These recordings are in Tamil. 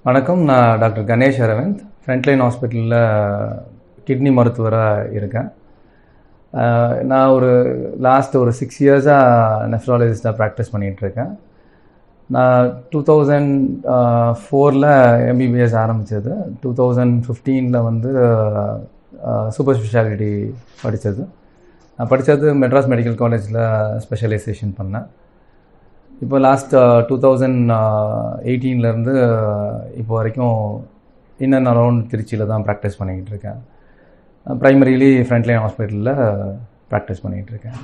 வணக்கம். நான் டாக்டர் கணேஷ் அரவிந்த், ஃப்ரண்ட்லைன் ஹாஸ்பிட்டலில் கிட்னி மருத்துவராக இருக்கேன். நான் லாஸ்ட் 6 இயர்ஸாக நெஃப்ராலஜிஸ்டாக ப்ராக்டிஸ் பண்ணிகிட்ருக்கேன். நான் 2004 எம்பிபிஎஸ் ஆரம்பித்தது. 2015 சூப்பர் ஸ்பெஷாலிட்டி படித்தது. நான் படித்தது மெட்ராஸ் மெடிக்கல் காலேஜில் ஸ்பெஷலைசேஷன் பண்ணேன். இப்போ லாஸ்ட் 2018 இப்போ வரைக்கும் இன் அண்ட் அரௌண்ட் திருச்சியில் தான் ப்ராக்டிஸ் பண்ணிக்கிட்டு இருக்கேன். ப்ரைமரிலி ஃப்ரண்ட்லைன் ஹாஸ்பிட்டலில் ப்ராக்டிஸ் பண்ணிக்கிட்டு இருக்கேன்.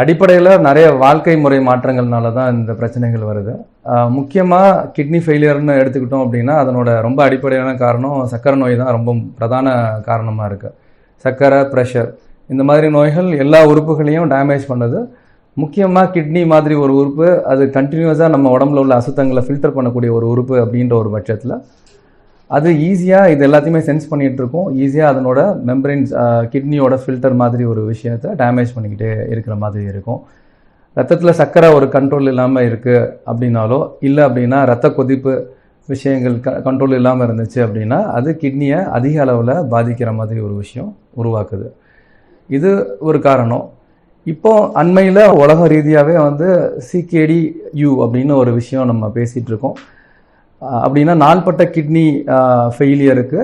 அடிப்படையில் நிறைய வாழ்க்கை முறை மாற்றங்கள்னால தான் இந்த பிரச்சனைகள் வருது. முக்கியமாக கிட்னி ஃபெயிலியர்னு எடுத்துக்கிட்டோம் அப்படின்னா அதனோட ரொம்ப அடிப்படையான காரணம் சர்க்கரை நோய் தான் ரொம்ப பிரதான காரணமாக இருக்குது. சர்க்கரை, ப்ரெஷர், இந்த மாதிரி நோய்கள் எல்லா உறுப்புகளையும் டேமேஜ் பண்ணுது. முக்கியமாக கிட்னி மாதிரி ஒரு உறுப்பு, அது கண்டினியூஸாக நம்ம உடம்புல உள்ள அசுத்தங்களை ஃபில்டர் பண்ணக்கூடிய ஒரு உறுப்பு அப்படின்ற ஒரு பட்சத்தில் அது ஈஸியாக இது எல்லாத்தையுமே சென்ஸ் பண்ணிகிட்ருக்கோம். ஈஸியாக அதனோட மெம்பரைன்ஸ், கிட்னியோட ஃபில்டர் மாதிரி ஒரு விஷயத்தை டேமேஜ் பண்ணிக்கிட்டே இருக்கிற மாதிரி இருக்கும். ரத்தத்தில் சர்க்கரை ஒரு கண்ட்ரோல் இல்லாமல் இருக்குது அப்படின்னாலோ, இல்லை அப்படின்னா ரத்த கொதிப்பு விஷயங்கள் கண்ட்ரோல் இல்லாமல் இருந்துச்சு அப்படின்னா அது கிட்னியை அதிக அளவில் பாதிக்கிற மாதிரி ஒரு விஷயம் உருவாக்குது. இது ஒரு காரணம். இப்போது அண்மையில் உலக ரீதியாகவே CKD-U அப்படின்னு ஒரு விஷயம் நம்ம பேசிகிட்டு இருக்கோம். அப்படின்னா நாள்பட்ட கிட்னி ஃபெயிலியருக்கு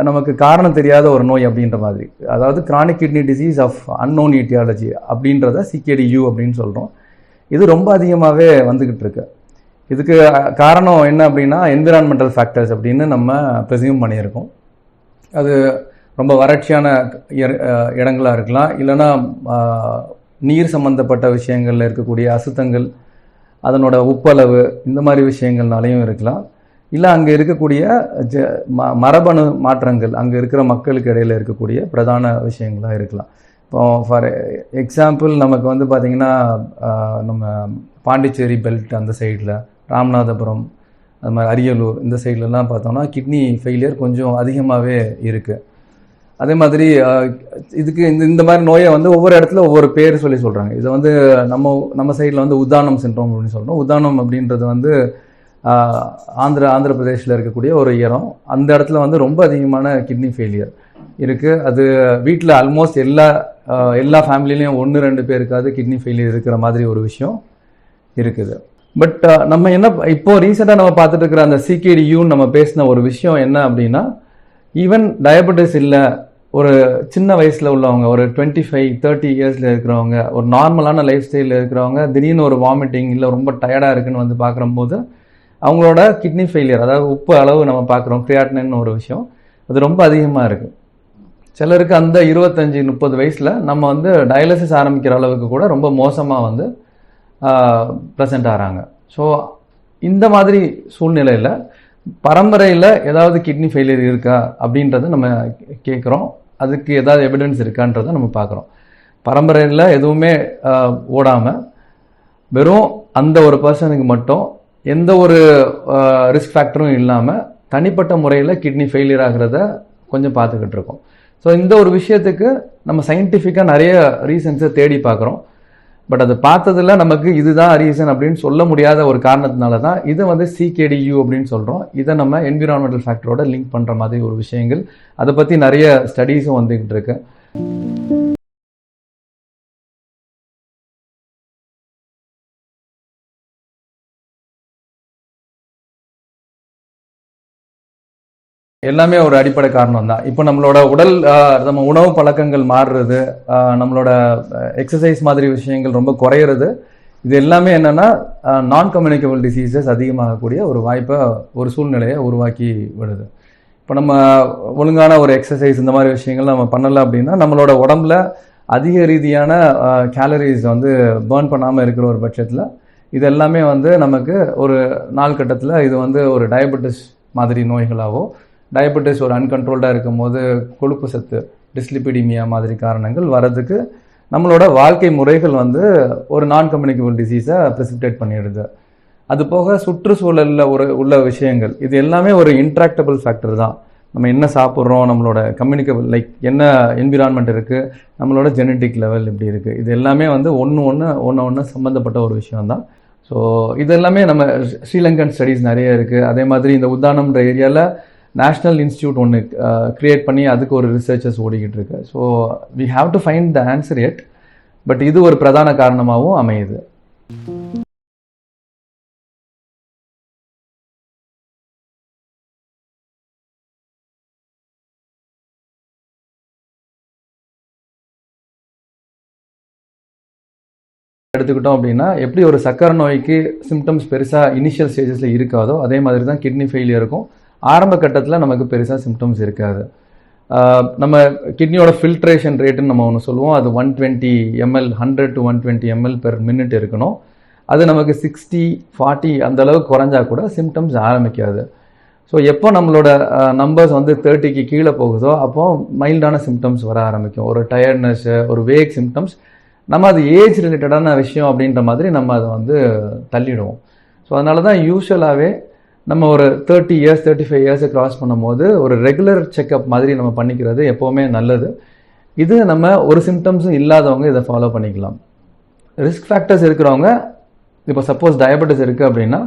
நமக்கு காரணம் தெரியாத ஒரு நோய் அப்படின்ற மாதிரி, அதாவது chronic kidney disease of unknown etiology அப்படின்றத CKD-U அப்படின்னு சொல்கிறோம். இது ரொம்ப அதிகமாகவே வந்துக்கிட்டு இருக்கு. இதுக்கு காரணம் என்ன அப்படின்னா என்விரான்மெண்டல் ஃபேக்டர்ஸ் அப்படின்னு நம்ம ப்ரெசியூம் பண்ணியிருக்கோம். அது ரொம்ப வறட்சியான இடங்களாக இருக்கலாம், இல்லைன்னா நீர் சம்மந்தப்பட்ட விஷயங்களில் இருக்கக்கூடிய அசுத்தங்கள், அதனோட உப்பளவு, இந்த மாதிரி விஷயங்கள்னாலையும் இருக்கலாம். இல்லை அங்கே இருக்கக்கூடிய மரபணு மாற்றங்கள், அங்கே இருக்கிற மக்களுக்கு இடையில் இருக்கக்கூடிய பிரதான விஷயங்களாக இருக்கலாம். இப்போ ஃபார் எக்ஸாம்பிள் நமக்கு பார்த்திங்கன்னா நம்ம பாண்டிச்சேரி பெல்ட் அந்த சைடில், ராமநாதபுரம், அது மாதிரி அரியலூர் இந்த சைட்லலாம் பார்த்தோம்னா கிட்னி ஃபெயிலியர் கொஞ்சம் அதிகமாகவே இருக்குது. அதே மாதிரி இதுக்கு இந்த மாதிரி நோயை ஒவ்வொரு இடத்துல ஒவ்வொரு பேர் சொல்லி சொல்கிறாங்க. இதை நம்ம சைடில் உதானம் சிண்ட்ரோம் அப்படின்னு சொல்கிறோம். உதானம் அப்படின்றது ஆந்திர பிரதேஷில் இருக்கக்கூடிய ஒரு இடம். அந்த இடத்துல ரொம்ப அதிகமான கிட்னி ஃபெயிலியர் இருக்குது. அது வீட்டில் ஆல்மோஸ்ட் எல்லா ஃபேமிலிலையும் 1-2 பேருக்காவது கிட்னி ஃபெயிலியர் இருக்கிற மாதிரி ஒரு விஷயம் இருக்குது. பட் நம்ம இப்போ ரீசெண்டாக நம்ம பார்த்துட்டு இருக்கிற அந்த CKD-Uன்னு நம்ம பேசின ஒரு விஷயம் என்ன அப்படின்னா, ஈவன் டயபெட்டிஸ் இல்லை, ஒரு சின்ன வயசில் உள்ளவங்க, ஒரு 25-30 இயர்ஸில் இருக்கிறவங்க, ஒரு நார்மலான லைஃப் ஸ்டைலில் இருக்கிறவங்க திடீர்னு ஒரு வாமிட்டிங் இல்லை ரொம்ப டயர்டாக இருக்குன்னு பார்க்கும்போது அவங்களோட கிட்னி ஃபெயிலியர், அதாவது உப்பு அளவு நம்ம பார்க்குறோம், கிரியாட்டினின்னு ஒரு விஷயம், அது ரொம்ப அதிகமாக இருக்குது. சிலருக்கு அந்த 25-30 வயசில் நம்ம டயாலிசிஸ் ஆரம்பிக்கிற அளவுக்கு கூட ரொம்ப மோசமாக ப்ரெசென்ட் ஆகிறாங்க. ஸோ இந்த மாதிரி சூழ்நிலையில் பரம்பரையில் ஏதாவது கிட்னி ஃபெயிலியர் இருக்கா அப்படின்றத நம்ம கேட்குறோம். அதுக்கு ஏதாவது எவிடன்ஸ் இருக்கான்றதை நம்ம பார்க்குறோம். பரம்பரையில் எதுவுமே ஓடாமல் வெறும் அந்த ஒரு பர்சனுக்கு மட்டும் எந்த ஒரு ரிஸ்க் ஃபேக்டரும் இல்லாமல் தனிப்பட்ட முறையில் கிட்னி ஃபெயிலியர் ஆகிறத கொஞ்சம் பார்த்துக்கிட்டு இருக்கோம். ஸோ இந்த ஒரு விஷயத்துக்கு நம்ம சயின்டிஃபிக்காக நிறைய ரீசன்ஸை தேடி பார்க்குறோம். பட் அது பார்த்ததில் நமக்கு இதுதான் ரீசன் அப்படின்னு சொல்ல முடியாத ஒரு காரணத்தினால தான் இதை CKD-U அப்படின்னு சொல்கிறோம். இதை நம்ம என்விரான்மெண்டல் ஃபேக்டரோட லிங்க் பண்ணுற மாதிரி ஒரு விஷயங்கள், அதை பற்றி நிறைய ஸ்டடீஸும் வந்துக்கிட்டு இருக்கு. எல்லாமே ஒரு அடிப்படை காரணம் தான். இப்போ நம்மளோட நம்ம உணவு பழக்கங்கள் மாறுறது, நம்மளோட எக்ஸசைஸ் மாதிரி விஷயங்கள் ரொம்ப குறையிறது, இது எல்லாமே என்னென்னா நான் கம்யூனிகபிள் டிசீசஸ் அதிகமாகக்கூடிய ஒரு வாய்ப்பை, ஒரு சூழ்நிலையை உருவாக்கி விடுது. இப்போ நம்ம ஒழுங்கான ஒரு எக்ஸசைஸ் இந்த மாதிரி விஷயங்கள் நம்ம பண்ணலை அப்படின்னா நம்மளோட உடம்புல அதிக ரீதியான கேலரிஸ் பேர்ன் பண்ணாமல் இருக்கிற ஒரு பட்சத்தில் இது எல்லாமே நமக்கு ஒரு நாள் கட்டத்தில் இது ஒரு டயபெட்டிஸ் மாதிரி நோய்களாகவோ, டயபெட்டிஸ் ஒரு அன்கண்ட்ரோல்டாக இருக்கும்போது கொழுப்பு சத்து, டிஸ்லிபிடிமியா மாதிரி காரணங்கள் வர்றதுக்கு நம்மளோட வாழ்க்கை முறைகள் ஒரு நான் கம்யூனிகபிள் டிசீஸை ப்ரெசிபிடேட் பண்ணிடுது. அது போக சுற்றுச்சூழலில் உள்ள விஷயங்கள், இது எல்லாமே ஒரு இன்ட்ராக்டபிள் ஃபேக்டர் தான். நம்ம என்ன சாப்பிட்றோம், நம்மளோட கம்யூனிகபிள் லைக் என்ன என்விரான்மெண்ட் இருக்குது, நம்மளோட ஜெனட்டிக் லெவல் எப்படி இருக்குது, இது எல்லாமே வந்து ஒன்று சம்மந்தப்பட்ட ஒரு விஷயம் தான். ஸோ இது எல்லாமே நம்ம ஸ்ரீலங்கன் ஸ்டடீஸ் நிறைய இருக்குது. அதே மாதிரி இந்த உத்தானம்ன்ற ஏரியாவில் நேஷ்னல் இன்ஸ்டியூட் ஒன்று க்ரியேட் பண்ணி அதுக்கு ஒரு ரிசர்ச்சஸ் ஓடிக்கிட்டு இருக்கு. So we have to find the answer yet, but இது ஒரு பிரதான காரணமாகவும் அமையுது. எடுத்துக்கிட்டோம் அப்படின்னா எப்படி ஒரு சக்கரை நோய்க்கு சிம்டம்ஸ் பெருசாக இனிஷியல் ஸ்டேஜஸில் இருக்காதோ அதே மாதிரி தான் கிட்னி ஃபெயிலியருக்கும் ஆரம்ப கட்டத்தில் நமக்கு பெருசாக சிம்டம்ஸ் இருக்காது. நம்ம கிட்னியோட ஃபில்ட்ரேஷன் ரேட்டுன்னு நம்ம ஒன்று சொல்லுவோம். அது 120 ml 100 to 120 ml per minute இருக்கணும். அது நமக்கு 60-40 அந்த அளவுக்கு குறைஞ்சா கூட சிம்டம்ஸ் ஆரம்பிக்காது. ஸோ எப்போ நம்மளோட நம்பர்ஸ் வந்து 30க்கு கீழே போகுதோ அப்போ மைல்டான சிம்டம்ஸ் வர ஆரம்பிக்கும். ஒரு டயர்ட்னஸ், ஒரு வேக் சிம்டம்ஸ். நம்ம அது ஏஜ் ரிலேட்டடான விஷயம் அப்படின்ற மாதிரி நம்ம அதை வந்து தள்ளிடுவோம். ஸோ அதனால தான் யூஸ்வலாகவே நம்ம ஒரு 30 years 35 years கிராஸ் பண்ணும்போது ஒரு ரெகுலர் செக்அப் மாதிரி நம்ம பண்ணிக்கிறது எப்போவுமே நல்லது. இது நம்ம ஒரு சிம்டம்ஸும் இல்லாதவங்க இதை ஃபாலோ பண்ணிக்கலாம். ரிஸ்க் ஃபேக்டர்ஸ் இருக்கிறவங்க, இப்போ சப்போஸ் டயபெட்டிஸ் இருக்குது அப்படின்னா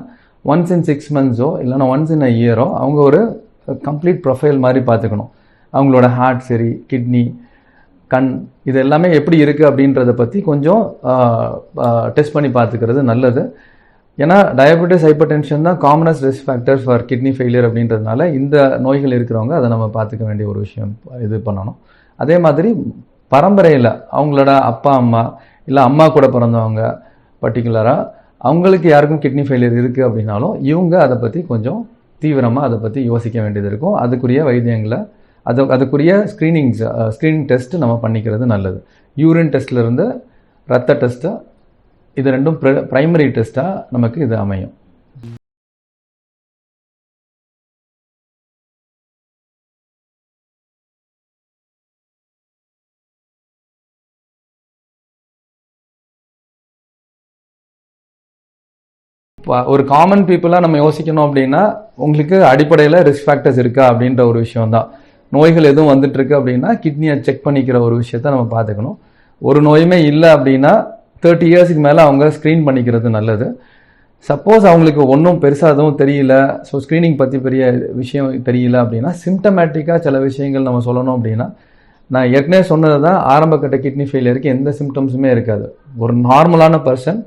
ஒன்ஸ் இன் 6 months இல்லைனா ஒன்ஸ் இன் அ இயரோ அவங்க ஒரு கம்ப்ளீட் ப்ரொஃபைல் மாதிரி பார்த்துக்கணும். அவங்களோட ஹார்ட் சரி, கிட்னி, கண், இது எல்லாமே எப்படி இருக்குது அப்படின்றத பற்றி கொஞ்சம் டெஸ்ட் பண்ணி பார்த்துக்கிறது நல்லது. ஏன்னா டயபெட்டிஸ், ஹைப்பர் டென்ஷன் தான் commonest risk factors for kidney failure அப்படின்றதுனால இந்த நோய்கள் இருக்கிறவங்க அதை நம்ம பார்த்துக்க வேண்டிய ஒரு விஷயம் இது பண்ணணும். அதே மாதிரி பரம்பரையில் அவங்களோட அப்பா அம்மா இல்லை அம்மா கூட பிறந்தவங்க பர்டிகுலராக அவங்களுக்கு யாருக்கும் கிட்னி ஃபெயிலியர் இருக்குது அப்படின்னாலும் இவங்க அதை பற்றி கொஞ்சம் தீவிரமாக அதை பற்றி யோசிக்க வேண்டியது இருக்கும். அதுக்குரிய வைத்தியங்களை அதுக்குரிய ஸ்க்ரீனிங் டெஸ்ட் நம்ம பண்ணிக்கிறது நல்லது. யூரின் டெஸ்ட்லேருந்து ரத்த டெஸ்ட்டு, இது ரெண்டும் ப்ரைமரி டெஸ்ட்டாக நமக்கு இது அமையும். ஒரு காமன் பீப்புளாக நம்ம யோசிக்கணும் அப்படின்னா உங்களுக்கு அடிப்படையில் ரிஸ்க் ஃபேக்டர்ஸ் இருக்கா அப்படின்ற ஒரு விஷயம் தான். நோய்கள் எதுவும் வந்துட்டு இருக்கு அப்படின்னா கிட்னியை செக் பண்ணிக்கிற ஒரு விஷயத்த நம்ம பார்த்துக்கணும். ஒரு நோயுமே இல்லை அப்படின்னா 30 yearsக்கு மேலே அவங்க ஸ்க்ரீன் பண்ணிக்கிறது நல்லது. சப்போஸ் அவங்களுக்கு ஒன்றும் பெருசாக எதுவும் தெரியல, ஸோ ஸ்க்ரீனிங் பற்றி பெரிய விஷயம் தெரியல அப்படின்னா சிம்டமேட்டிக்காக சில விஷயங்கள் நம்ம சொல்லணும் அப்படின்னா நான் ஏற்கனவே சொன்னது தான், ஆரம்ப கட்ட கிட்னி ஃபெயிலியருக்கு எந்த சிம்டம்ஸுமே இருக்காது. ஒரு நார்மலான பர்சன்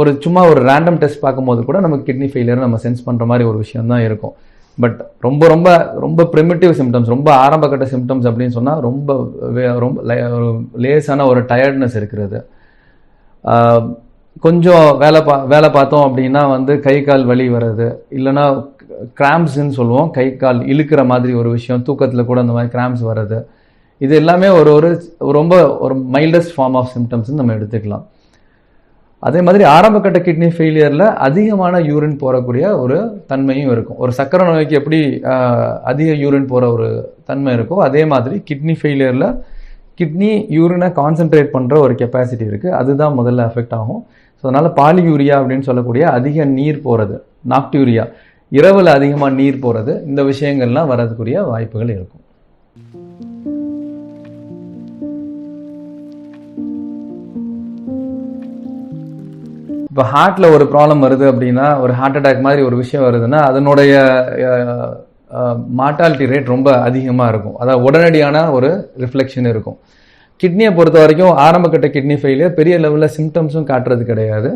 ஒரு சும்மா ஒரு ரேண்டம் டெஸ்ட் பார்க்கும்போது கூட நமக்கு கிட்னி ஃபெயிலியர் நம்ம சென்ஸ் பண்ணுற மாதிரி ஒரு விஷயம் தான் இருக்கும். பட் ரொம்ப ரொம்ப ரொம்ப ப்ரிமிட்டிவ் சிம்டம்ஸ், ரொம்ப ஆரம்ப கட்ட சிம்டம்ஸ் அப்படின்னு சொன்னால் ரொம்ப லேசான ஒரு டயர்ட்னஸ் இருக்கிறது, கொஞ்சம் வேலை பார்த்தோம் அப்படின்னா வந்து கை கால் வலி வர்றது, இல்லைன்னா கிராம்ப்ஸ்ன்னு சொல்லுவோம், கை கால் இழுக்கிற மாதிரி ஒரு விஷயம், தூக்கத்தில் கூட அந்த மாதிரி கிராம்ப்ஸ் வர்றது, இது எல்லாமே ரொம்ப ஒரு மைல்டஸ்ட் ஃபார்ம் ஆஃப் சிம்டம்ஸ்ன்னு நம்ம எடுத்துக்கலாம். அதே மாதிரி ஆரம்பக்கட்ட கிட்னி ஃபெயிலியரில் அதிகமான யூரின் போகக்கூடிய ஒரு தன்மையும் இருக்கும். ஒரு சக்கரை நோய்க்கு எப்படி அதிக யூரின் போகிற ஒரு தன்மை இருக்கோ அதே மாதிரி கிட்னி ஃபெயிலியரில் கிட்னி யூரினை கான்சென்ட்ரேட் பண்ணுற ஒரு கெப்பாசிட்டி இருக்குது, அதுதான் முதல்ல அஃபெக்ட் ஆகும். ஸோ அதனால் பாலியூரியா அப்படின்னு சொல்லக்கூடிய அதிக நீர் போகிறது, நாக்டூரியா, இரவில் அதிகமாக நீர் போகிறது, இந்த விஷயங்கள்லாம் வரதுக்குரிய வாய்ப்புகள் இருக்கும். இப்போ ஹார்ட்டில் ஒரு ப்ராப்ளம் வருது அப்படின்னா, ஒரு ஹார்ட் அட்டாக் மாதிரி ஒரு விஷயம் வருதுன்னா அதனுடைய மார்ட்டாலிட்டி ரேட் ரொம்ப அதிகமாக இருக்கும். அதாவது உடனடியான ஒரு ரிஃப்ளெக்ஷன் இருக்கும். கிட்னியை பொறுத்த வரைக்கும் ஆரம்பக்கட்ட கிட்னி ஃபெயிலியர் பெரிய லெவலில் சிம்டம்ஸும் காட்டுறது கிடையாது.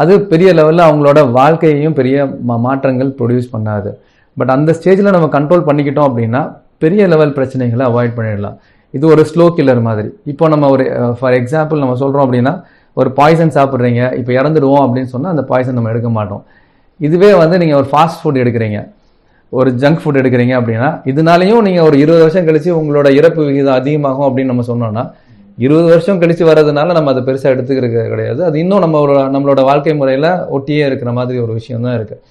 அது பெரிய லெவலில் அவங்களோட வாழ்க்கையையும் பெரிய மாற்றங்கள் ப்ரொடியூஸ் பண்ணாது. பட் அந்த ஸ்டேஜில் நம்ம கண்ட்ரோல் பண்ணிக்கிட்டோம் அப்படின்னா பெரிய லெவல் பிரச்சனைகளை அவாய்ட் பண்ணிடலாம். இது ஒரு ஸ்லோ கில்லர் மாதிரி. இப்போ நம்ம ஒரு ஃபார் எக்ஸாம்பிள் நம்ம சொல்கிறோம் அப்படின்னா, ஒரு பாய்சன் சாப்பிட்றீங்க, இப்போ இறந்துடுவோம் அப்படின்னு சொன்னால் அந்த பாய்சன் நம்ம எடுக்க மாட்டோம். இதுவே வந்து நீங்கள் ஒரு ஃபாஸ்ட் ஃபுட் எடுக்கிறீங்க, ஒரு ஜங்க் ஃபுட் எடுக்கிறீங்க அப்படின்னா இதனாலையும் நீங்கள் ஒரு 20 வருஷம் கழித்து உங்களோட இறப்பு விகிதம் அதிகமாகும் அப்படின்னு நம்ம சொன்னோம்னா 20 வருஷம் கழித்து வர்றதுனால நம்ம அதை பெருசாக எடுத்துக்கிறது கிடையாது. அது இன்னும் நம்மளோட வாழ்க்கை முறையில் ஒட்டியே இருக்கிற மாதிரி ஒரு விஷயம் தான் இருக்குது.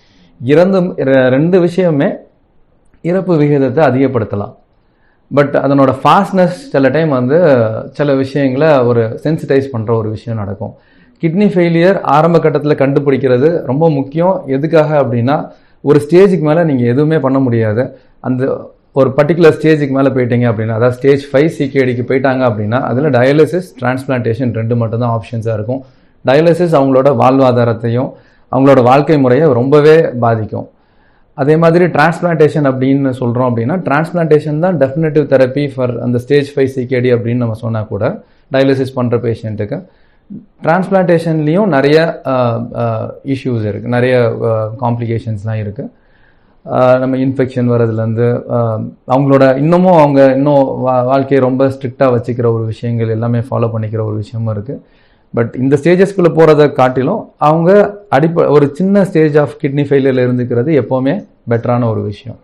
ரெண்டு விஷயமே இறப்பு விகிதத்தை அதிகப்படுத்தலாம். பட் அதனோட ஃபாஸ்ட்னஸ் சில டைம் வந்து சில விஷயங்களை ஒரு சென்சிட்டைஸ் பண்ணுற ஒரு விஷயம் நடக்கும். கிட்னி ஃபெயிலியர் ஆரம்ப கட்டத்தில் கண்டுபிடிக்கிறது ரொம்ப முக்கியம். எதுக்காக அப்படின்னா, ஒரு ஸ்டேஜுக்கு மேலே நீங்கள் எதுவுமே பண்ண முடியாது. அந்த ஒரு பர்டிகுலர் ஸ்டேஜுக்கு மேலே போயிட்டீங்க அப்படின்னா, அதாவது ஸ்டேஜ் 5 CKDக்கு போயிட்டாங்க அப்படின்னா, அதில் டயாலிசிஸ், டிரான்ஸ்பிளான்டேஷன் 2 மட்டும்தான் ஆப்ஷன்ஸாக இருக்கும். டயாலிசிஸ் அவங்களோட வாழ்வாதாரத்தையும் அவங்களோட வாழ்க்கை முறையை ரொம்பவே பாதிக்கும். அதே மாதிரி டிரான்ஸ்பிளான்டேஷன் அப்படின்னு சொல்கிறோம் அப்படின்னா, டிரான்ஸ்பிளான்டேஷன் தான் டெஃபினட்டிவ் தெரப்பி ஃபார் அந்த ஸ்டேஜ் 5 CKD அப்படின்னு நம்ம சொன்னால் கூட, டயாலிசிஸ் பண்ணுற பேஷண்ட்டுக்கு டிரான்ஸ்பிளான்டேஷன்லேயும் நிறைய இஷ்யூஸ் இருக்குது, நிறைய காம்ப்ளிகேஷன்ஸ்லாம் இருக்குது. நம்ம இன்ஃபெக்ஷன் வர்றதுலேருந்து அவங்களோட இன்னும் வாழ்க்கையை ரொம்ப ஸ்ட்ரிக்டாக வச்சுக்கிற ஒரு விஷயங்கள் எல்லாமே ஃபாலோ பண்ணிக்கிற ஒரு விஷயமும் இருக்குது. பட் இந்த ஸ்டேஜஸ்குள்ளே போகிறத காட்டிலும் அவங்க ஒரு சின்ன ஸ்டேஜ் ஆஃப் கிட்னி ஃபெயிலியரில் இருந்துக்கிறது எப்போவுமே பெட்டரான ஒரு விஷயம்.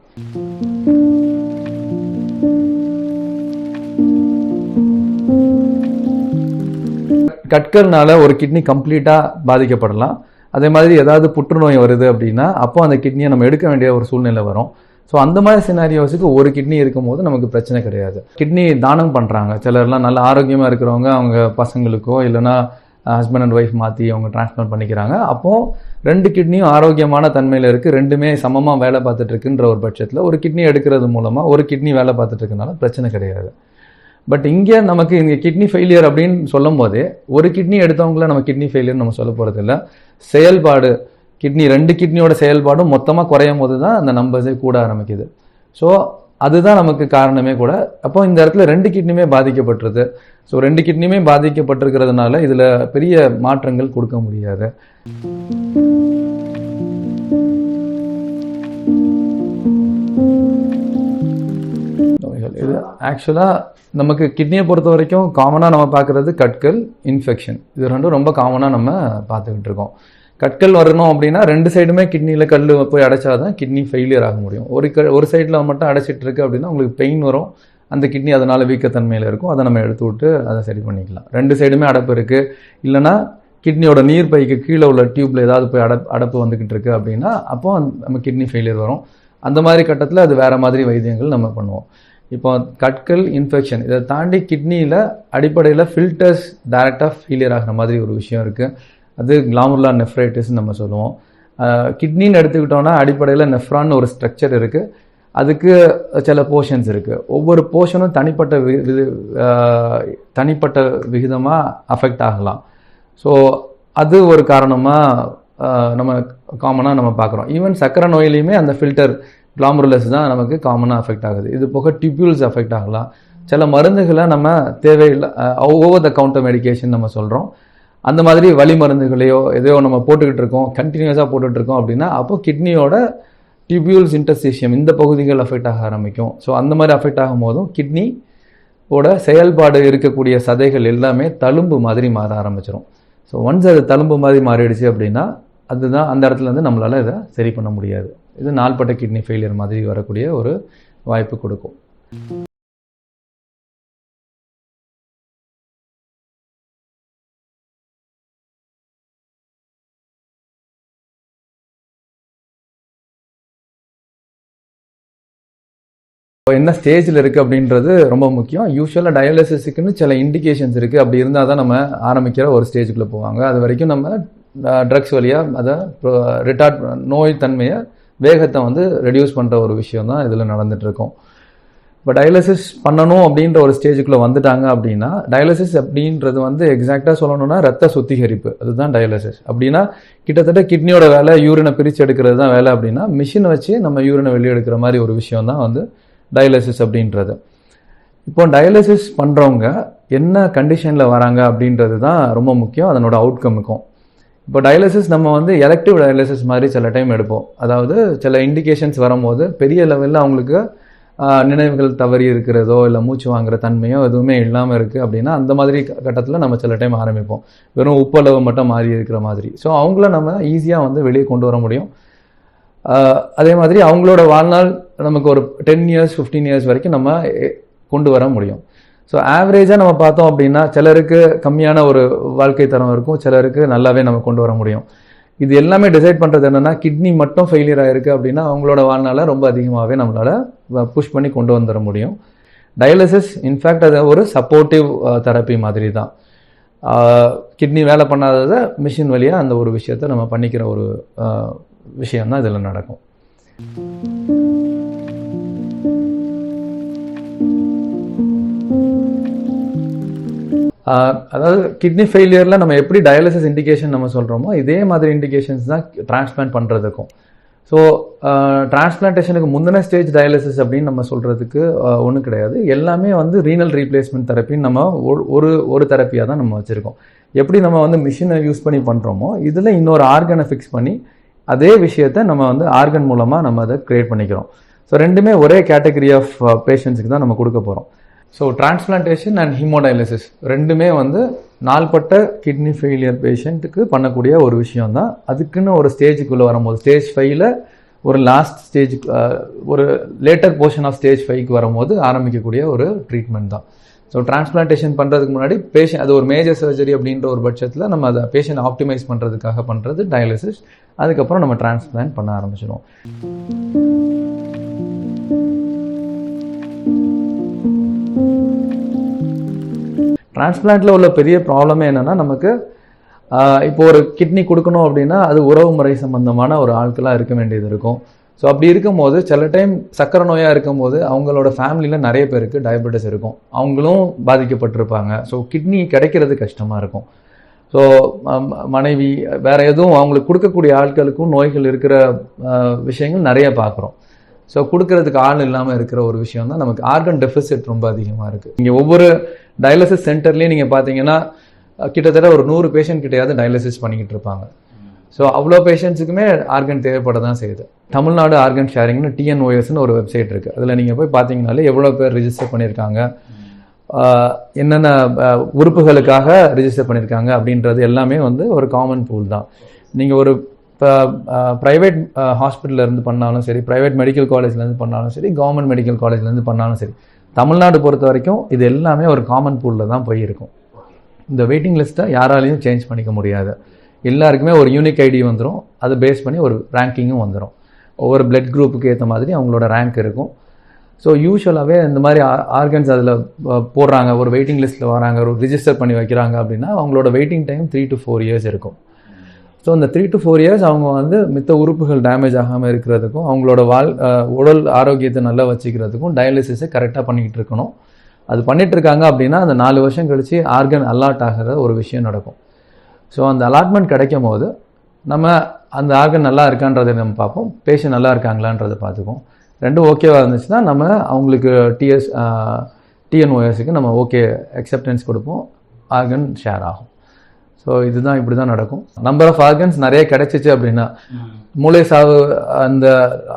கட்கர்னால ஒரு கிட்னி கம்ப்ளீட்டாக பாதிக்கப்படலாம். அதே மாதிரி ஏதாவது புற்றுநோய் வருது அப்படின்னா அப்போ அந்த கிட்னியை நம்ம எடுக்க வேண்டிய ஒரு சூழ்நிலை வரும். ஸோ அந்த மாதிரி சினாரியோஸுக்கு ஒரு கிட்னி இருக்கும்போது நமக்கு பிரச்சனை கிடையாது. கிட்னி தானம் பண்ணுறாங்க சிலர்லாம், நல்ல ஆரோக்கியமாக இருக்கிறவங்க அவங்க பசங்களுக்கோ இல்லைனா ஹஸ்பண்ட் அண்ட் ஒய்ஃப் மாற்றி அவங்க டிரான்ஸ்பிளான்ட் பண்ணிக்கிறாங்க. அப்போது 2 கிட்னியும் ஆரோக்கியமான தன்மையில் இருக்குது, 2மே சமமாக வேலை பார்த்துட்ருக்குன்ற ஒரு பட்சத்தில் ஒரு கிட்னி எடுக்கிறது மூலமாக ஒரு கிட்னி வேலை பார்த்துட்ருக்கனால பிரச்சனை கிடையாது. பட் இங்கே நமக்கு இங்கே கிட்னி ஃபெயிலியர் அப்படின்னு சொல்லும் போதே ஒரு கிட்னி எடுத்தவங்கள நம்ம கிட்னி ஃபெயிலியர் நம்ம சொல்ல போகிறது இல்லை. செயல்பாடு கிட்னி 2 கிட்னியோட செயல்பாடும் மொத்தமாக குறையும் போது தான் அந்த நம்பர்ஸே கூட ஆரம்பிக்குது. ஸோ அதுதான் நமக்கு காரணமே கூட. அப்போ இந்த இடத்துல 2 கிட்னியுமே பாதிக்கப்பட்டுருது. ஸோ 2 கிட்னியுமே பாதிக்கப்பட்டிருக்கிறதுனால இதில் பெரிய மாற்றங்கள் கொடுக்க முடியாது. இது ஆக்சுவலாக நமக்கு கிட்னியை பொறுத்த வரைக்கும் காமனாக நம்ம பார்க்குறது கட்கள், இன்ஃபெக்ஷன். இது 2ம் ரொம்ப காமனாக நம்ம பார்த்துக்கிட்டு இருக்கோம். கட்கள் வரணும் அப்படின்னா 2 சைடுமே கிட்னியில் கல் போய் அடைச்சாதான் கிட்னி ஃபெயிலியர் ஆக முடியும். ஒரு சைடில் மட்டும் அடைச்சிட்டு இருக்கு அப்படின்னா உங்களுக்கு பெயின் வரும், அந்த கிட்னி அதனால் வீக்கத்தன்மையில் இருக்கும், அதை நம்ம எடுத்து விட்டு அதை சரி பண்ணிக்கலாம். 2 சைடுமே அடைப்பு இருக்குது, இல்லைனா கிட்னியோட நீர் பைக்கு கீழே உள்ள டியூப்பில் ஏதாவது போய் அடைப்பு வந்துக்கிட்டு இருக்கு அப்படின்னா அப்போ நம்ம கிட்னி ஃபெயிலியர் வரும். அந்த மாதிரி கட்டத்தில் அது வேறு மாதிரி வைத்தியங்கள் நம்ம பண்ணுவோம். இப்போ கட்கள், இன்ஃபெக்ஷன் இதை தாண்டி கிட்னியில் அடிப்படையில் ஃபில்டர்ஸ் டைரெக்டாக ஃபெயிலியர் ஆகிற மாதிரி ஒரு விஷயம் இருக்குது. அது கிளாமுருலர் நெஃப்ரைட்டிஸ்ன்னு நம்ம சொல்லுவோம். கிட்னின்னு எடுத்துக்கிட்டோன்னா அடிப்படையில் நெஃப்ரான்னு ஒரு ஸ்ட்ரக்சர் இருக்குது, அதுக்கு சில போர்ஷன்ஸ் இருக்குது. ஒவ்வொரு போர்ஷனும் தனிப்பட்ட விகிதமாக அஃபெக்ட் ஆகலாம். ஸோ அது ஒரு காரணமாக நம்ம காமனாக நம்ம பார்க்குறோம். ஈவன் சக்கரை நோயிலையுமே அந்த ஃபில்டர் கிளாமுருலஸ் தான் நமக்கு காமனாக அஃபெக்ட் ஆகுது. இது போக டியூப்யூல்ஸ் அஃபெக்ட் ஆகலாம். சில மருந்துகளை நம்ம தேவையில்லை ஓவர் த கவுண்டர் மெடிக்கேஷன் நம்ம சொல்கிறோம். அந்த மாதிரி வலி மருந்துகளையோ எதையோ நம்ம போட்டுக்கிட்டு இருக்கோம், கண்டினியூஸாக போட்டுட்ருக்கோம் அப்படின்னா அப்போ கிட்னியோட டியூப்யூல்ஸ், இன்டர்ஸ்டிஷியம் இந்த பகுதிகள் அஃபெக்ட் ஆக ஆரம்பிக்கும். ஸோ அந்த மாதிரி அஃபெக்ட் ஆகும் போதும் கிட்னியோட செயல்பாடு இருக்கக்கூடிய சதைகள் எல்லாமே தழும்பு மாதிரி மாற ஆரம்பிச்சிடும். ஸோ ஒன்ஸ் அது தழும்பு மாதிரி மாறிடுச்சு அப்படின்னா அதுதான் அந்த இடத்துல இருந்து நம்மளால் இதை சரி பண்ண முடியாது. இது நாள்பட்ட கிட்னி ஃபெயிலியர் மாதிரி வரக்கூடிய ஒரு வாய்ப்பு கொடுக்கும். என்ன ஸ்டேஜில் இருக்குது அப்படின்றது ரொம்ப முக்கியம். யூஸ்வலாக டயாலிசிஸுக்குன்னு சில இண்டிகேஷன்ஸ் இருக்குது. அப்படி இருந்தால் தான் நம்ம ஆரம்பிக்கிற ஒரு ஸ்டேஜுக்குள்ளே போவாங்க. அது வரைக்கும் நம்ம ட்ரக்ஸ் வழியாக அதை ரிட்டார்ட் நோய் தன்மையை வேகத்தை ரெடியூஸ் பண்ணுற ஒரு விஷயம் தான் இதில் நடந்துகிட்ருக்கோம். இப்போ டயாலிசிஸ் பண்ணணும் அப்படின்ற ஒரு ஸ்டேஜுக்குள்ளே வந்துட்டாங்க அப்படின்னா, டயாலிசிஸ் அப்படின்றது எக்ஸாக்டாக சொல்லணும்னா ரத்த சுத்திகரிப்பு, அதுதான் டயாலிசிஸ். அப்படின்னா கிட்டத்தட்ட கிட்னியோட வேலை யூரினை பிரித்து எடுக்கிறது தான் வேலை. அப்படின்னா மிஷினை வச்சு நம்ம யூரினை வெளியே எடுக்கிற மாதிரி ஒரு விஷயம் தான் டயாலிசிஸ் அப்படின்றது. இப்போ டயாலிசிஸ் பண்ணுறவங்க என்ன கண்டிஷனில் வராங்க அப்படின்றது தான் ரொம்ப முக்கியம் அதனோட அவுட்கமுக்கும். இப்போ டயாலிசிஸ் நம்ம எலக்டிவ் டயாலிசிஸ் மாதிரி சில டைம் எடுப்போம். அதாவது சில இண்டிகேஷன்ஸ் வரும்போது பெரிய லெவலில் அவங்களுக்கு நினைவுகள் தவறி இருக்கிறதோ இல்லை மூச்சு வாங்குற தன்மையோ எதுவுமே இல்லாமல் இருக்குது அப்படின்னா அந்த மாதிரி கட்டத்தில் நம்ம சில டைம் ஆரம்பிப்போம், வெறும் உப்பளவு மட்டும் மாறி இருக்கிற மாதிரி. ஸோ அவங்கள நம்ம ஈஸியாக வெளியே கொண்டு வர முடியும். அதே மாதிரி அவங்களோட வாழ்நாள் நமக்கு ஒரு 10 years 15 years வரைக்கும் நம்ம கொண்டு வர முடியும். ஸோ ஆவரேஜாக நம்ம பார்த்தோம் அப்படின்னா சிலருக்கு கம்மியான ஒரு வாழ்க்கை தரம் இருக்கும், சிலருக்கு நல்லாவே நம்ம கொண்டு வர முடியும். இது எல்லாமே டிசைட் பண்ணுறது என்னென்னா, கிட்னி மட்டும் ஃபெயிலியர் ஆகிருக்கு அப்படின்னா அவங்களோட வாழ்நாளை ரொம்ப அதிகமாகவே நம்மளால் புஷ் பண்ணி கொண்டு வந்துட முடியும். டயாலிசிஸ் இன்ஃபேக்ட் அது ஒரு சப்போர்ட்டிவ் தெரப்பி மாதிரி தான். கிட்னி வேலை பண்ணாததை மிஷின் வழியாக அந்த ஒரு விஷயத்தை நம்ம பண்ணிக்கிற ஒரு விஷயம்தான் இதில் நடக்கும். அதாவது கிட்னி ஃபெயிலியரில் நம்ம எப்படி டயாலிசிஸ் இண்டிகேஷன் நம்ம சொல்கிறோமோ இதே மாதிரி இண்டிகேஷன்ஸ் தான் டிரான்ஸ்பிளான்ட் பண்ணுறதுக்கும். ஸோ டிரான்ஸ்பிளான்டேஷனுக்கு முந்தின ஸ்டேஜ் டயாலிசிஸ் அப்படின்னு நம்ம சொல்கிறதுக்கு ஒன்றும் கிடையாது. எல்லாமே வந்து ரீனல் ரீப்ளேஸ்மெண்ட் தெரப்பின்னு நம்ம ஒரு தெரப்பியாக தான் நம்ம வச்சுருக்கோம். எப்படி நம்ம வந்து மிஷினை யூஸ் பண்ணி பண்ணுறோமோ இதில் இன்னொரு ஆர்கனை ஃபிக்ஸ் பண்ணி அதே விஷயத்தை நம்ம வந்து ஆர்கன் மூலமாக நம்ம அதை க்ரியேட் பண்ணிக்கிறோம். ஸோ ரெண்டுமே ஒரே கேட்டகரி ஆஃப் பேஷண்ட்ஸுக்கு தான் நம்ம கொடுக்க போகிறோம். ஸோ டிரான்ஸ்பிளான்டேஷன் அண்ட் ஹீமோடயாலிசிஸ் ரெண்டுமே வந்து நாள்பட்ட கிட்னி ஃபெயிலியர் பேஷண்ட்டுக்கு பண்ணக்கூடிய ஒரு விஷயம் தான். அதுக்குன்னு ஒரு ஸ்டேஜுக்குள்ளே வரும்போது ஸ்டேஜ் 5ல் ஒரு லாஸ்ட் ஸ்டேஜ் ஒரு லேட்டர் போர்ஷன் ஆஃப் ஸ்டேஜ் 5க்கு வரும்போது ஆரம்பிக்கக்கூடிய ஒரு ட்ரீட்மெண்ட் தான். ஸோ டிரான்ஸ்பிளான்டேஷன் பண்ணுறதுக்கு முன்னாடி பேஷண்ட் அது ஒரு மேஜர் சர்ஜரி அப்படின்ற ஒரு பட்சத்தில் நம்ம அதை பேஷண்ட் ஆப்டிமைஸ் பண்ணுறதுக்காக பண்ணுறது டயாலிசிஸ். அதுக்கப்புறம் நம்ம டிரான்ஸ்பிளான்ட் பண்ண ஆரம்பிச்சிடுவோம். டிரான்ஸ்பிளான்ட்டில் உள்ள பெரிய ப்ராப்ளமே என்னென்னா நமக்கு இப்போ ஒரு கிட்னி கொடுக்கணும் அப்படின்னா அது உறவு முறை சம்பந்தமான ஒரு ஆட்களாக இருக்க வேண்டியது இருக்கும். ஸோ அப்படி இருக்கும்போது சில டைம் சக்கரை நோயாக இருக்கும்போது அவங்களோட ஃபேமிலியில் நிறைய பேருக்கு டயபெட்டிஸ் இருக்கும், அவங்களும் பாதிக்கப்பட்டிருப்பாங்க. ஸோ கிட்னி கிடைக்கிறது கஷ்டமாக இருக்கும். ஸோ மனைவி வேறு எதுவும் அவங்களுக்கு கொடுக்கக்கூடிய ஆட்களுக்கும் நோய்கள் இருக்கிற விஷயங்கள் நிறைய பார்க்குறோம். ஸோ கொடுக்கறதுக்கு ஆள் இல்லாமல் இருக்கிற ஒரு விஷயம் தான் நமக்கு ஆர்கன் டெஃபிசிட் ரொம்ப அதிகமாக இருக்குது. இங்கே ஒவ்வொரு டயாலிசிஸ் சென்டர்லேயும் நீங்கள் பார்த்தீங்கன்னா கிட்டத்தட்ட ஒரு 100 பேஷண்ட் கிட்டையாவது டயாலிசிஸ் பண்ணிக்கிட்டு இருப்பாங்க. ஸோ அவ்வளோ பேஷண்ட்ஸுக்குமே ஆர்கன் தேவைப்பட தான் செய்யுது. தமிழ்நாடு ஆர்கன் ஷேரிங்னு TNOSன்னு ஒரு வெப்சைட் இருக்குது. அதில் நீங்கள் போய் பார்த்தீங்கனாலே எவ்வளோ பேர் ரிஜிஸ்டர் பண்ணியிருக்காங்க, என்னென்ன உறுப்புகளுக்காக ரிஜிஸ்டர் பண்ணியிருக்காங்க அப்படின்றது எல்லாமே வந்து ஒரு காமன் பூல் தான். நீங்கள் ஒரு இப்போ ப்ரைவேட் ஹாஸ்பிட்டல்லேருந்து பண்ணாலும் சரி, ப்ரைவேட் மெடிக்கல் காலேஜ்லேருந்து பண்ணாலும் சரி, கவர்மெண்ட் மெடிக்கல் காலேஜ்லேருந்து பண்ணாலும் சரி, தமிழ்நாடு பொறுத்த வரைக்கும் இது எல்லாமே ஒரு காமன் பூலில் தான் போயிருக்கும். இந்த வெயிட்டிங் லிஸ்ட்டை யாராலையும் சேஞ்ச் பண்ணிக்க முடியாது. எல்லாருக்குமே ஒரு யூனிக் ஐடி வந்துடும். அதை பேஸ் பண்ணி ஒரு ரேங்கிங்கும் வந்துடும். ஒவ்வொரு பிளட் குரூப்புக்கு ஏற்ற மாதிரி அவங்களோட ரேங்க் இருக்கும். ஸோ யூஸ்வலாகவே இந்த மாதிரி ஆர்கன்ஸ் அதில் போடுறாங்க, ஒரு வெயிட்டிங் லிஸ்ட்டில் வராங்க, ஒரு ரிஜிஸ்டர் பண்ணி வைக்கிறாங்க அப்படின்னா அவங்களோட வெயிட்டிங் டைம் 3 to 4 years இருக்கும். ஸோ இந்த 3 to 4 years அவங்க வந்து மித்த உறுப்புகள் டேமேஜ் ஆகாமல் இருக்கிறதுக்கும் அவங்களோட உடல் ஆரோக்கியத்தை நல்லா வச்சுக்கிறதுக்கும் டயாலிசிஸை கரெக்டாக பண்ணிக்கிட்டு இருக்கணும். அது பண்ணிகிட்டு இருக்காங்க அப்படின்னா அந்த 4 வருஷம் கழித்து ஆர்கன் அலாட் ஆகிற ஒரு விஷயம் நடக்கும். ஸோ அந்த அலாட்மெண்ட் கிடைக்கும் போது நம்ம அந்த ஆர்கன் நல்லா இருக்கான்றதை நம்ம பார்ப்போம், பேஷண்ட் நல்லா இருக்காங்களான்றதை பார்த்துக்குவோம். ரெண்டும் ஓகேவாக இருந்துச்சுன்னா நம்ம அவங்களுக்கு TNOSக்கு நம்ம ஓகே அக்செப்டன்ஸ் கொடுப்போம், ஆர்கன் ஷேர் ஆகும். ஸோ இதுதான் இப்படி தான் நடக்கும். நம்பர் ஆஃப் ஆர்கன்ஸ் நிறைய கிடைச்சிச்சு அப்படின்னா, மூளை சாவு அந்த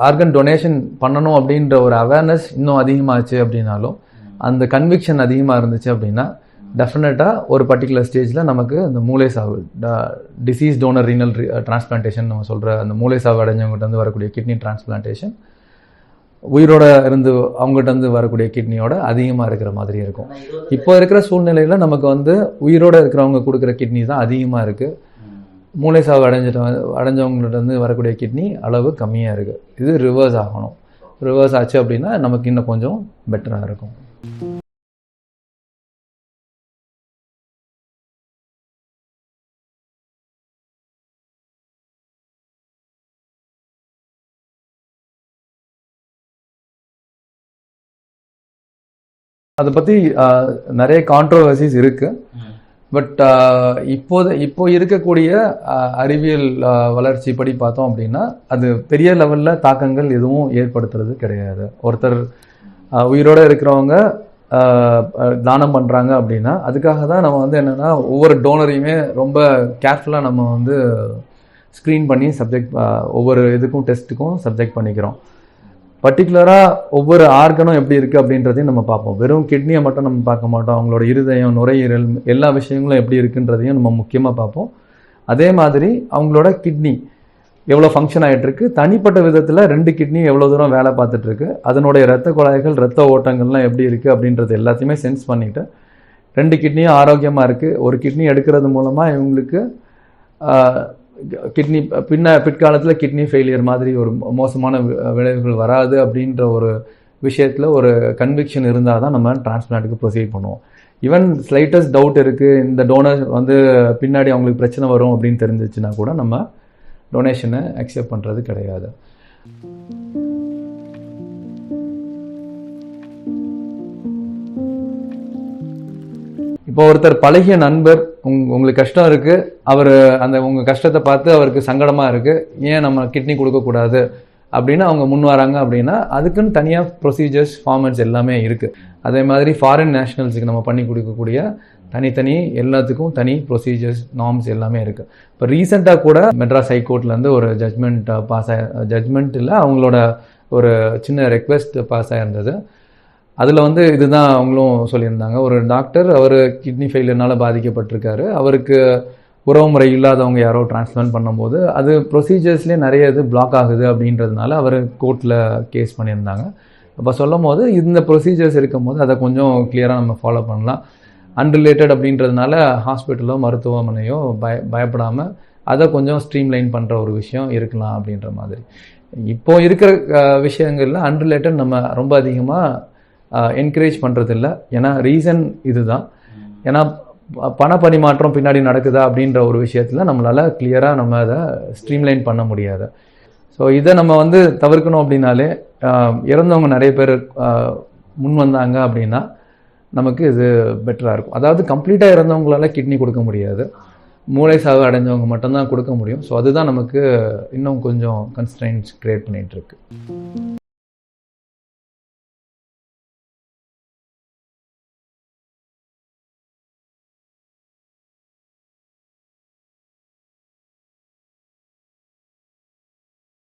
ஆர்கன் டொனேஷன் பண்ணணும் அப்படின்ற ஒரு அவேர்னஸ் இன்னும் அதிகமாச்சு அப்படின்னாலும், அந்த கன்விக்ஷன் அதிகமாக இருந்துச்சு அப்படின்னா டெஃபினட்டாக ஒரு பர்டிகுலர் ஸ்டேஜில் நமக்கு அந்த மூளை சாவு டிசீஸ் டோனர் ரீனல் டிரான்ஸ்பிளான்டேஷன் நம்ம சொல்கிற அந்த மூளை சாவு அடைஞ்சவங்ககிட்ட வந்து வரக்கூடிய கிட்னி டிரான்ஸ்பிளான்டேஷன் உயிரோட இருந்து அவங்ககிட்ட இருந்து வரக்கூடிய கிட்னியோட அதிகமாக இருக்கிற மாதிரி இருக்கும். இப்போ இருக்கிற சூழ்நிலையில் நமக்கு வந்து உயிரோட இருக்கிறவங்க கொடுக்குற கிட்னி தான் அதிகமாக இருக்குது. மூளை சாவு அடைஞ்சவங்ககிட்ட இருந்து வரக்கூடிய கிட்னி அளவு கம்மியாக இருக்குது. இது ரிவர்ஸ் ஆகணும். ரிவர்ஸ் ஆச்சு அப்படின்னா நமக்கு இன்னும் கொஞ்சம் பெட்டராக இருக்கும். அதை பற்றி நிறைய கான்ட்ரோவர்சிஸ் இருக்குது. பட் இப்போ இருக்கக்கூடிய அறிவியல் வளர்ச்சி படி பார்த்தோம் அப்படின்னா அது பெரிய லெவலில் தாக்கங்கள் எதுவும் ஏற்படுத்துறது கிடையாது. ஒருத்தர் உயிரோடு இருக்கிறவங்க தானம் பண்ணுறாங்க அப்படின்னா அதுக்காக தான் நம்ம வந்து என்னென்னா ஒவ்வொரு டோனரையுமே ரொம்ப கேர்ஃபுல்லாக நம்ம வந்து ஸ்க்ரீன் பண்ணி ஒவ்வொரு இதுக்கும் டெஸ்ட்டுக்கும் சப்ஜெக்ட் பண்ணிக்கிறோம். பர்டிகுலராக ஒவ்வொரு ஆர்கனும் எப்படி இருக்குது அப்படின்றதையும் நம்ம பார்ப்போம். வெறும் கிட்னியை மட்டும் நம்ம பார்க்க மாட்டோம். அவங்களோட இருதயம், நுரையீரல் எல்லா விஷயங்களும் எப்படி இருக்குன்றதையும் நம்ம முக்கியமாக பார்ப்போம். அதே மாதிரி அவங்களோட கிட்னி எவ்வளோ ஃபங்க்ஷன் ஆகிட்டுருக்கு, தனிப்பட்ட விதத்தில் 2 கிட்னி எவ்வளோ தூரம் வேலை பார்த்துட்ருக்கு, அதனுடைய இரத்த குழாய்கள், இரத்த ஓட்டங்கள்லாம் எப்படி இருக்குது அப்படின்றது எல்லாத்தையுமே சென்ஸ் பண்ணிவிட்டு 2 கிட்னியும் ஆரோக்கியமாக இருக்குது. ஒரு கிட்னி எடுக்கிறது மூலமாக இவங்களுக்கு கிட்னி பிற்காலத்தில் கிட்னி ஃபெயிலியர் மாதிரி ஒரு மோசமான விளைவுகள் வராது அப்படின்ற ஒரு விஷயத்தில் ஒரு கன்விக்ஷன் இருந்தால் தான் நம்ம டிரான்ஸ்பிளான்ட்டுக்கு ப்ரொசீட் பண்ணுவோம். ஈவன் ஸ்லைட்டஸ்ட் டவுட் இருக்குது, இந்த டோனர் வந்து பின்னாடி அவங்களுக்கு பிரச்சனை வரும் அப்படின்னு தெரிஞ்சிச்சுன்னா கூட நம்ம டொனேஷனை அக்செப்ட் பண்ணுறது கிடையாது. இப்போ ஒருத்தர் பழகிய நண்பர் உங்களுக்கு கஷ்டம் இருக்குது, அவர் அந்த உங்கள் கஷ்டத்தை பார்த்து அவருக்கு சங்கடமாக இருக்குது, ஏன் நம்ம கிட்னி கொடுக்கக்கூடாது அப்படின்னு அவங்க முன் வராங்க அப்படின்னா அதுக்குன்னு தனியாக ப்ரொசீஜர்ஸ் ஃபார்மட்ஸ் எல்லாமே இருக்குது. அதே மாதிரி ஃபாரின் நேஷ்னல்ஸுக்கு நம்ம பண்ணி கொடுக்கக்கூடிய தனித்தனி எல்லாத்துக்கும் தனி ப்ரொசீஜர்ஸ் நார்ம்ஸ் எல்லாமே இருக்குது. இப்போ ரீசெண்டாக கூட மெட்ராஸ் ஹைகோர்ட்லேருந்து ஒரு ஜட்மெண்ட் இல்லை, அவங்களோட ஒரு சின்ன ரெக்வெஸ்ட் பாஸ் ஆகிருந்தது. அதில் வந்து இதுதான் அவங்களும் சொல்லியிருந்தாங்க. ஒரு டாக்டர் அவர் கிட்னி ஃபெயிலியர்னால பாதிக்கப்பட்டிருக்காரு, அவருக்கு உறவுமுறை இல்லாதவங்க யாரோ டிரான்ஸ்பிளான்ட் பண்ணும்போது அது ப்ரொசீஜர்ஸ்லேயே நிறைய இது பிளாக் ஆகுது அப்படின்றதுனால அவர் கோர்ட்டில் கேஸ் பண்ணியிருந்தாங்க. அப்போ சொல்லும் போது இந்த ப்ரொசீஜர்ஸ் இருக்கும் போது அதை கொஞ்சம் கிளியராக நம்ம ஃபாலோ பண்ணலாம். அன்ரிலேட்டட் அப்படின்றதுனால ஹாஸ்பிட்டலோ மருத்துவமனையோ பயப்படாமல் அதை கொஞ்சம் ஸ்ட்ரீம்லைன் பண்ணுற ஒரு விஷயம் இருக்கலாம் அப்படின்ற மாதிரி. இப்போது இருக்கிற விஷயங்களில் அன்ரிலேட்டட் நம்ம ரொம்ப அதிகமாக என்கரேஜ் பண்ணுறதில்ல. ஏன்னா ரீசன் இதுதான். ஏன்னா பண பரிமாற்றம் பின்னாடி நடக்குதா அப்படின்ற ஒரு விஷயத்தில் நம்மளால் கிளியராக நம்ம அதை ஸ்ட்ரீம்லைன் பண்ண முடியாது. ஸோ இதை நம்ம வந்து தவிர்க்கணும் அப்படின்னாலே இறந்தவங்க நிறைய பேர் முன் வந்தாங்க அப்படின்னா நமக்கு இது பெட்டராக இருக்கும். அதாவது கம்ப்ளீட்டாக இறந்தவங்களால கிட்னி கொடுக்க முடியாது, மூளை சாவு அடைஞ்சவங்க மட்டும்தான் கொடுக்க முடியும். ஸோ அதுதான் நமக்கு இன்னும் கொஞ்சம் கன்ஸ்ட்ரெயின்ஸ் க்ரியேட் பண்ணிகிட்ருக்கு.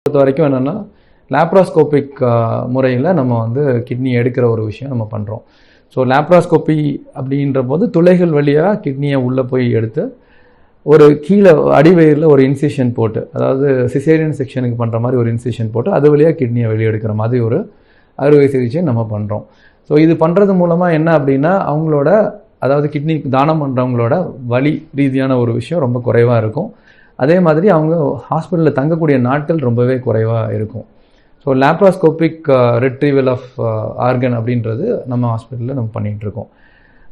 பொறுத்த வரைக்கும் என்னென்னா லேப்ராஸ்கோபிக் முறையில் நம்ம வந்து கிட்னி எடுக்கிற ஒரு விஷயம் நம்ம பண்ணுறோம். ஸோ லேப்ராஸ்கோப்பி அப்படின்ற போது துளைகள் வழியாக கிட்னியை உள்ளே போய் எடுத்து ஒரு கீழே அடிவயிறில் ஒரு இன்சிஷன் போட்டு, அதாவது சிசேரியன் செக்ஷனுக்கு பண்ணுற மாதிரி ஒரு இன்சிஷன் போட்டு அது வழியாக கிட்னியை வெளியே எடுக்கிற மாதிரி ஒரு அறுவை சிகிச்சை நம்ம பண்ணுறோம். ஸோ இது பண்ணுறது மூலமாக என்ன அப்படின்னா அவங்களோட, அதாவது கிட்னி தானம் பண்ணுறவங்களோட வலி ரீதியான ஒரு விஷயம் ரொம்ப குறைவாக இருக்கும். அதே மாதிரி அவங்க ஹாஸ்பிட்டலில் தங்கக்கூடிய நாட்கள் ரொம்பவே குறைவாக இருக்கும். So laparoscopic retrieval of organ அப்படின்றது நம்ம ஹாஸ்பிட்டலில் நம்ம பண்ணிகிட்ருக்கோம்.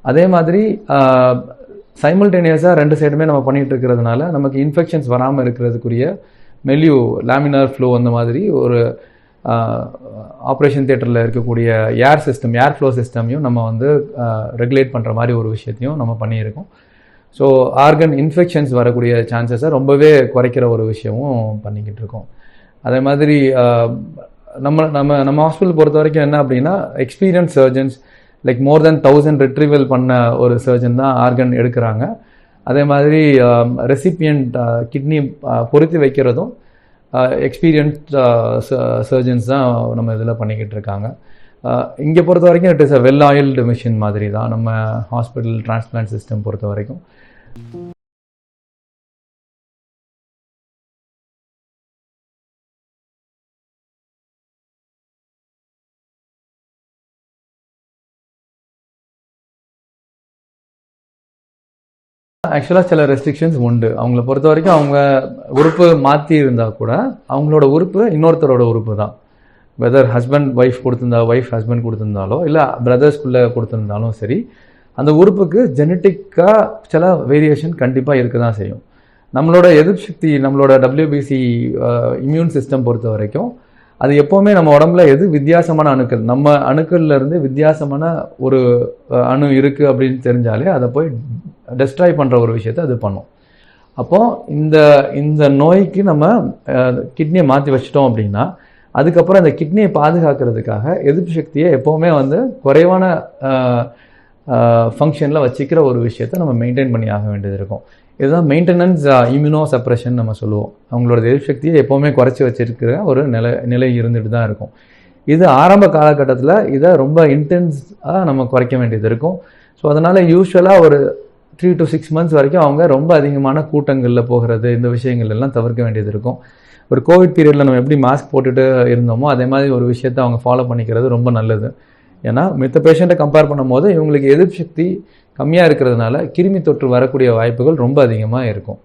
அதே மாதிரி சைமல்டேனியஸாக ரெண்டு சைடுமே நம்ம பண்ணிகிட்டு இருக்கிறதுனால நமக்கு இன்ஃபெக்ஷன்ஸ் வராமல் இருக்கிறதுக்குரிய மெல்யூ லேமினார் ஃப்ளோ அந்த மாதிரி ஒரு ஆப்ரேஷன் தியேட்டரில் இருக்கக்கூடிய ஏர் ஃப்ளோ சிஸ்டமையும் நம்ம வந்து ரெகுலேட் பண்ணுற மாதிரி ஒரு விஷயத்தையும் நம்ம பண்ணியிருக்கோம். ஸோ ஆர்கன் இன்ஃபெக்ஷன்ஸ் வரக்கூடிய சான்சஸை ரொம்பவே குறைக்கிற ஒரு விஷயமும் பண்ணிக்கிட்டு இருக்கோம். அதே மாதிரி நம்ம ஹாஸ்பிட்டல் பொறுத்த வரைக்கும் என்ன அப்படின்னா எக்ஸ்பீரியன்ஸ் சர்ஜன்ஸ் லைக் மோர் தென் 1000 ரிட்ரீவல் பண்ண ஒரு சர்ஜன் தான் ஆர்கன் எடுக்கிறாங்க. அதே மாதிரி ரெசிபியன்ட் கிட்னி பொருத்தி வைக்கிறதும் எக்ஸ்பீரியன்ஸ்ட் சர்ஜன்ஸ் தான் நம்ம இதில் பண்ணிக்கிட்டு இருக்காங்க. இங்கே பொறுத்த வரைக்கும் it is a well oiled machine மாதிரி தான் நம்ம ஹாஸ்பிட்டல் டிரான்ஸ்பிளான்ட் சிஸ்டம் பொறுத்த வரைக்கும். ஆக்சுவலாக சில ரெஸ்ட்ரிக்ஷன்ஸ் உண்டு. அவங்கள பொறுத்த வரைக்கும் அவங்க உறுப்பு மாற்றி இருந்தால் கூட அவங்களோட உறுப்பு இன்னொருத்தரோட உறுப்பு தான். வெதர் ஹஸ்பண்ட் ஒய்ஃப் கொடுத்துருந்தா, ஒய்ஃப் ஹஸ்பண்ட் கொடுத்துருந்தாலோ இல்லை பிரதர்ஸ்குள்ளே கொடுத்துருந்தாலும் சரி, அந்த உறுப்புக்கு ஜெனட்டிக்காக சில வேரியேஷன் கண்டிப்பாக இருக்க தான் செய்யும். நம்மளோட எதிர்ப்பு சக்தி, நம்மளோட WBC இம்யூன் சிஸ்டம் பொறுத்த வரைக்கும் அது எப்போவுமே நம்ம உடம்புல எது வித்தியாசமான அணுக்கள், நம்ம அணுக்கள்லேருந்து வித்தியாசமான ஒரு அணு இருக்குது அப்படின்னு தெரிஞ்சாலே அதை போய் டெஸ்ட்ராய் பண்ணுற ஒரு விஷயத்தை அது பண்ணும். அப்போது இந்த நோய்க்கு நம்ம கிட்னியை மாற்றி வச்சிட்டோம் அப்படின்னா அதுக்கப்புறம் அந்த கிட்னியை பாதுகாக்கிறதுக்காக எதிர்ப்பு சக்தியை எப்போவுமே வந்து குறைவான ஃபங்க்ஷனில் வச்சுக்கிற ஒரு விஷயத்தை நம்ம மெயின்டைன் பண்ணி ஆக வேண்டியது இருக்கும். இதுதான் மெயின்டெனன்ஸ் இம்யூனோ சப்ரஷன் நம்ம சொல்லுவோம். அவங்களோட எதிர்ப்பு சக்தியை எப்போவுமே குறைச்சி வச்சிருக்கிற ஒரு நிலை இருந்துட்டு தான் இருக்கும். இது ஆரம்ப காலகட்டத்தில் இதை ரொம்ப இன்டென்ஸாக நம்ம குறைக்க வேண்டியது இருக்கும். ஸோ அதனால் யூஸ்வலாக ஒரு 3 to 6 months வரைக்கும் அவங்க ரொம்ப அதிகமான கூட்டங்களில் போகிறது, இந்த விஷயங்கள் எல்லாம் தவிர்க்க வேண்டியது இருக்கும். ஒரு கோவிட் பீரியடில் நம்ம எப்படி மாஸ்க் போட்டுட்டு இருந்தோமோ அதே மாதிரி ஒரு விஷயத்தை அவங்க ஃபாலோ பண்ணிக்கிறது ரொம்ப நல்லது. ஏன்னா மித்த பேஷண்ட்டை கம்பேர் பண்ணும்போது இவங்களுக்கு எதிர்ப்பு சக்தி கம்மியாக இருக்கிறதுனால கிருமி தொற்று வரக்கூடிய வாய்ப்புகள் ரொம்ப அதிகமாக இருக்கும்.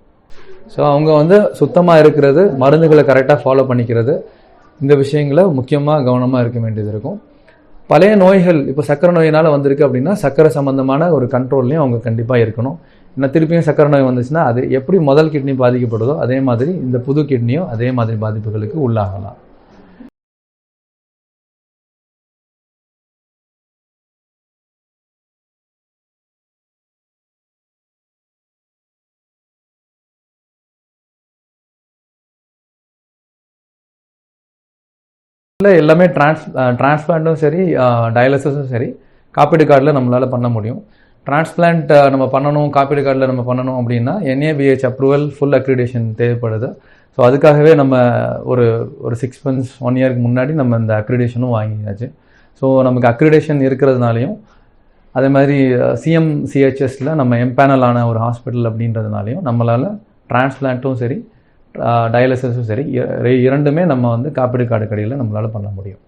ஸோ அவங்க வந்து சுத்தமாக இருக்கிறது, மருந்துகளை கரெக்டாக ஃபாலோ பண்ணிக்கிறது, இந்த விஷயங்களை முக்கியமாக கவனமாக இருக்க வேண்டியது இருக்கும். பழைய நோய்கள் இப்போ சர்க்கரை நோயினால் வந்திருக்கு அப்படின்னா சர்க்கரை சம்மந்தமான ஒரு கண்ட்ரோல்லையும் அவங்க கண்டிப்பாக இருக்கணும். இன்னும் திருப்பியும் சர்க்கரை நோய் வந்துச்சுன்னா அது எப்படி முதல் கிட்னி பாதிக்கப்படுதோ அதே மாதிரி இந்த புது கிட்னியும் அதே மாதிரி பாதிப்புகளுக்கு உள்ளாகலாம். இல்லை, எல்லாமே டிரான்ஸ்பிளான்ட்டும் சரி, டயாலிசிஸும் சரி காப்பீடு கார்டில் நம்மளால் பண்ண முடியும். டிரான்ஸ்பிளான்ட் நம்ம பண்ணணும், காப்பீடு கார்டில் நம்ம பண்ணணும் அப்படின்னா NABH அப்ரூவல் ஃபுல் அக்ரிடேஷன் தேவைப்படுது. ஸோ அதுக்காகவே நம்ம ஒரு 6 months 1 yearக்கு முன்னாடி நம்ம இந்த அக்ரிடேஷனும் வாங்கியாச்சு. ஸோ நமக்கு அக்ரிடேஷன் இருக்கிறதுனாலையும் அதே மாதிரி CMCHSல நம்ம எம்பேனல் ஆன ஒரு ஹாஸ்பிட்டல் அப்படின்றதுனாலையும் நம்மளால் டிரான்ஸ்பிளான்ட்டும் சரி டயாலிசிஸும் சரி இரண்டுமே நம்ம வந்து காப்பீடு கார்டு கடையில் நம்மளால் பண்ண முடியும்.